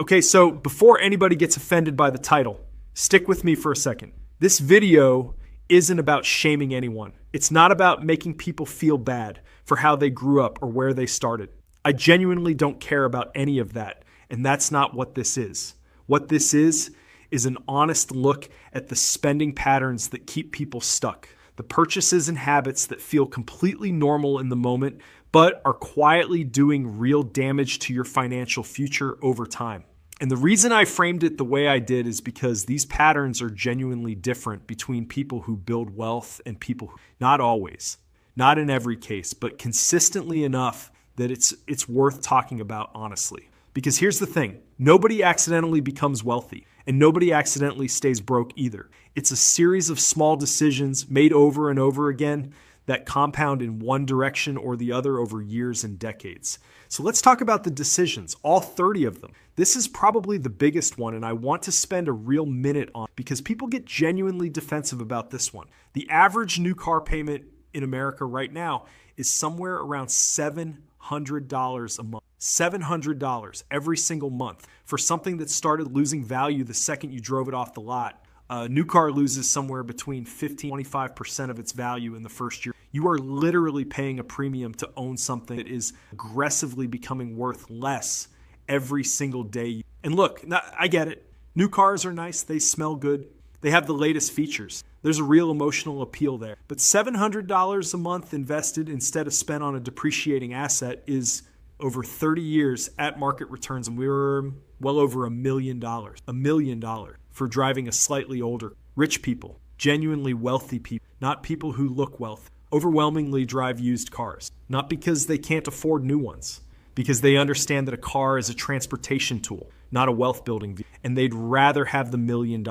Okay, so before anybody gets offended by the title, stick with me for a second. This video isn't about shaming anyone. It's not about making people feel bad for how they grew up or where they started. I genuinely don't care about any of that, and that's not what this is. What this is an honest look at the spending patterns that keep people stuck, the purchases and habits that feel completely normal in the moment, but are quietly doing real damage to your financial future over time. And the reason I framed it the way I did is because these patterns are genuinely different between people who build wealth and people who, not always, not in every case, but consistently enough that it's worth talking about honestly. Because here's the thing, nobody accidentally becomes wealthy, and nobody accidentally stays broke either. It's a series of small decisions made over and over again that compound in one direction or the other over years and decades. So let's talk about the decisions, all 30 of them. This is probably the biggest one, and I want to spend a real minute on it because people get genuinely defensive about this one. The average new car payment in America right now is somewhere around $700 a month. $700 every single month for something that started losing value the second you drove it off the lot. A new car loses somewhere between 15 and 25% of its value in the first year. You are literally paying a premium to own something that is aggressively becoming worth less every single day. And look, I get it. New cars are nice. They smell good. They have the latest features. There's a real emotional appeal there. But $700 a month invested instead of spent on a depreciating asset is over 30 years at market returns, and we were well over $1 million. $1 million for driving a slightly older. Rich people, genuinely wealthy people, not people who look wealthy, overwhelmingly drive used cars. Not because they can't afford new ones, because they understand that a car is a transportation tool, not a wealth building vehicle, and they'd rather have the $1 million.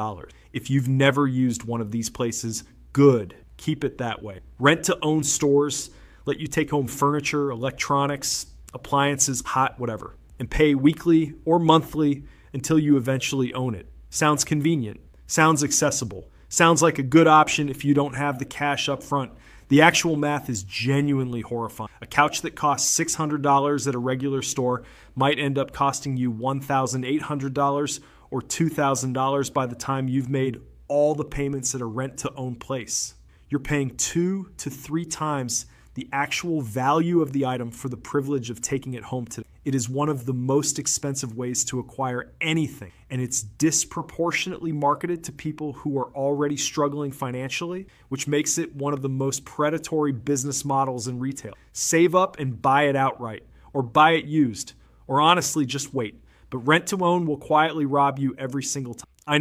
If you've never used one of these places, good. Keep it that way. Rent to own stores let you take home furniture, electronics, appliances, hot, whatever, and pay weekly or monthly until you eventually own it. Sounds convenient, sounds accessible, sounds like a good option if you don't have the cash up front. The actual math is genuinely horrifying. A couch that costs $600 at a regular store might end up costing you $1,800 or $2,000 by the time you've made all the payments at a rent-to-own place. You're paying 2 to 3 times the actual value of the item for the privilege of taking it home today. It is one of the most expensive ways to acquire anything, and it's disproportionately marketed to people who are already struggling financially, which makes it one of the most predatory business models in retail. Save up and buy it outright, or buy it used, or honestly just wait. But rent to own will quietly rob you every single time. I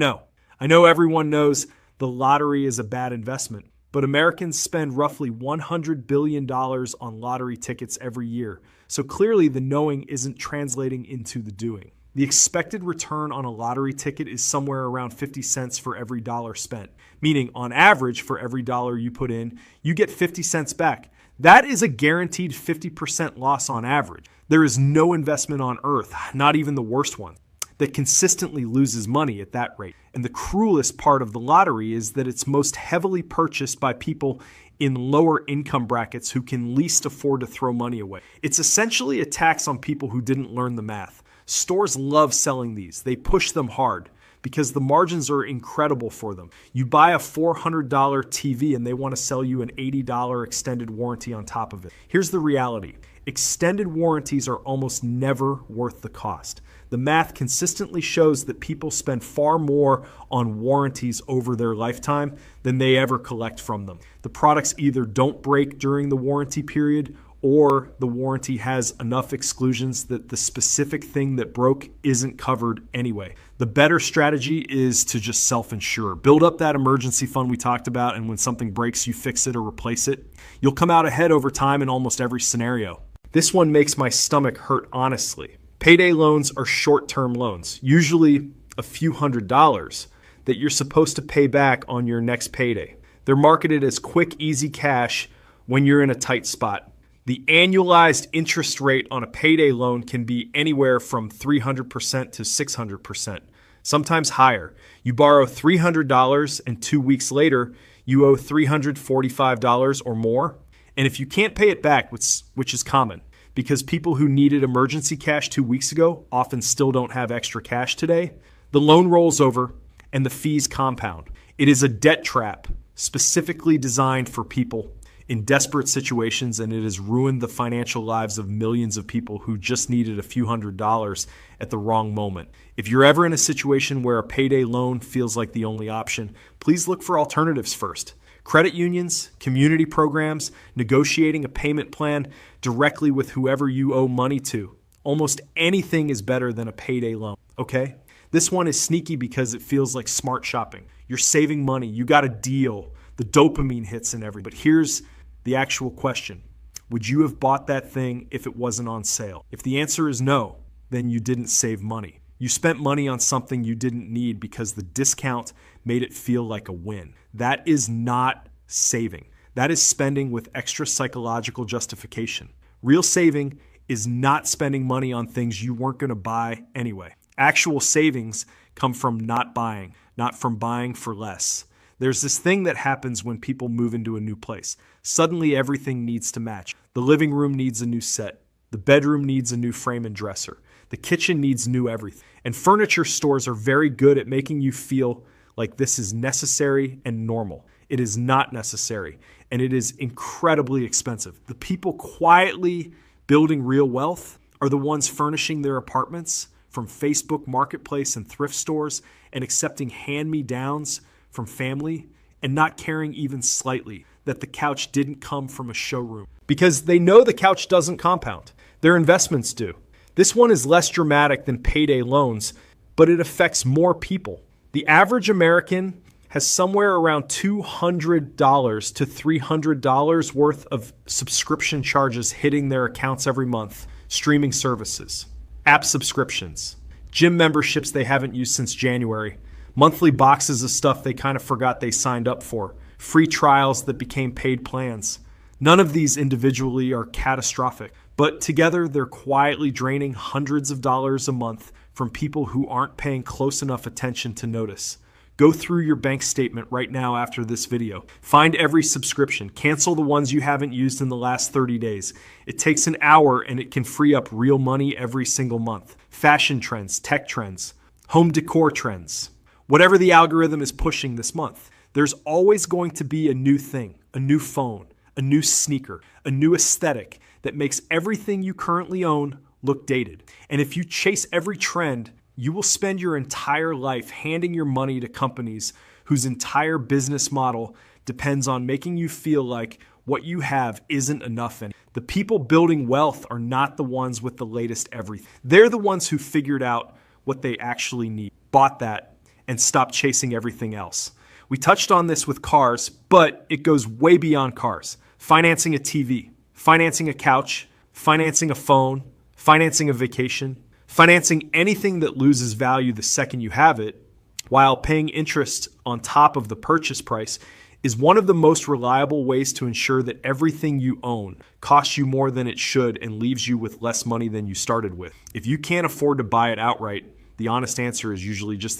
know everyone knows the lottery is a bad investment, but Americans spend roughly $100 billion on lottery tickets every year. So clearly the knowing isn't translating into the doing. The expected return on a lottery ticket is somewhere around 50 cents for every dollar spent, meaning on average for every dollar you put in, you get 50 cents back. That is a guaranteed 50% loss on average. There is no investment on earth, not even the worst one, that consistently loses money at that rate. And the cruelest part of the lottery is that it's most heavily purchased by people in lower income brackets who can least afford to throw money away. It's essentially a tax on people who didn't learn the math. Stores love selling these. They push them hard because the margins are incredible for them. You buy a $400 TV and they want to sell you an $80 extended warranty on top of it. Here's the reality. Extended warranties are almost never worth the cost. The math consistently shows that people spend far more on warranties over their lifetime than they ever collect from them. The products either don't break during the warranty period or the warranty has enough exclusions that the specific thing that broke isn't covered anyway. The better strategy is to just self-insure. Build up that emergency fund we talked about, and when something breaks, you fix it or replace it. You'll come out ahead over time in almost every scenario. This one makes my stomach hurt, honestly. Payday loans are short-term loans, usually a few $100s that you're supposed to pay back on your next payday. They're marketed as quick, easy cash when you're in a tight spot. The annualized interest rate on a payday loan can be anywhere from 300% to 600%, sometimes higher. You borrow $300 and 2 weeks later, you owe $345 or more. And if you can't pay it back, which is common, because people who needed emergency cash 2 weeks ago often still don't have extra cash today. The loan rolls over and the fees compound. It is a debt trap specifically designed for people in desperate situations, and it has ruined the financial lives of millions of people who just needed a few $100s at the wrong moment. If you're ever in a situation where a payday loan feels like the only option, please look for alternatives first. Credit unions, community programs, negotiating a payment plan directly with whoever you owe money to. Almost anything is better than a payday loan, okay? This one is sneaky because it feels like smart shopping. You're saving money, you got a deal, the dopamine hits and everything. But here's the actual question. Would you have bought that thing if it wasn't on sale? If the answer is no, then you didn't save money. You spent money on something you didn't need because the discount made it feel like a win. That is not saving. That is spending with extra psychological justification. Real saving is not spending money on things you weren't going to buy anyway. Actual savings come from not buying, not from buying for less. There's this thing that happens when people move into a new place. Suddenly everything needs to match. The living room needs a new set. The bedroom needs a new frame and dresser. The kitchen needs new everything. And furniture stores are very good at making you feel like this is necessary and normal. It is not necessary, and it is incredibly expensive. The people quietly building real wealth are the ones furnishing their apartments from Facebook Marketplace and thrift stores and accepting hand-me-downs from family and not caring even slightly that the couch didn't come from a showroom because they know the couch doesn't compound. Their investments do. This one is less dramatic than payday loans, but it affects more people. The average American has somewhere around $200 to $300 worth of subscription charges hitting their accounts every month. Streaming services, app subscriptions, gym memberships they haven't used since January, monthly boxes of stuff they kind of forgot they signed up for, free trials that became paid plans. None of these individually are catastrophic, but together they're quietly draining hundreds of dollars a month from people who aren't paying close enough attention to notice. Go through your bank statement right now after this video. Find every subscription. Cancel the ones you haven't used in the last 30 days. It takes an hour and it can free up real money every single month. Fashion trends, tech trends, home decor trends. Whatever the algorithm is pushing this month, there's always going to be a new thing, a new phone, a new sneaker, a new aesthetic that makes everything you currently own look dated. And if you chase every trend, you will spend your entire life handing your money to companies whose entire business model depends on making you feel like what you have isn't enough. And the people building wealth are not the ones with the latest everything. They're the ones who figured out what they actually need, bought that, and stopped chasing everything else. We touched on this with cars, but it goes way beyond cars. Financing a TV, financing a couch, financing a phone, financing a vacation, financing anything that loses value the second you have it, while paying interest on top of the purchase price, is one of the most reliable ways to ensure that everything you own costs you more than it should and leaves you with less money than you started with. If you can't afford to buy it outright, the honest answer is usually just that